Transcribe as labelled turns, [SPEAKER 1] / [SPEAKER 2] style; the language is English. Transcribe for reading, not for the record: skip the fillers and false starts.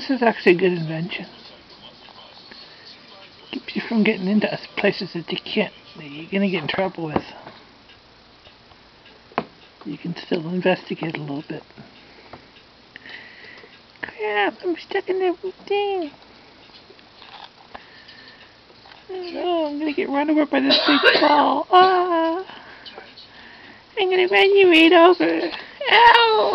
[SPEAKER 1] This is actually a good invention. Keeps you from getting into places that you're gonna get in trouble with. You can still investigate a little bit. Crap, I'm stuck in that thing. Oh, I'm gonna get run over by this big ball. Ah! I'm gonna run you right over. Ow!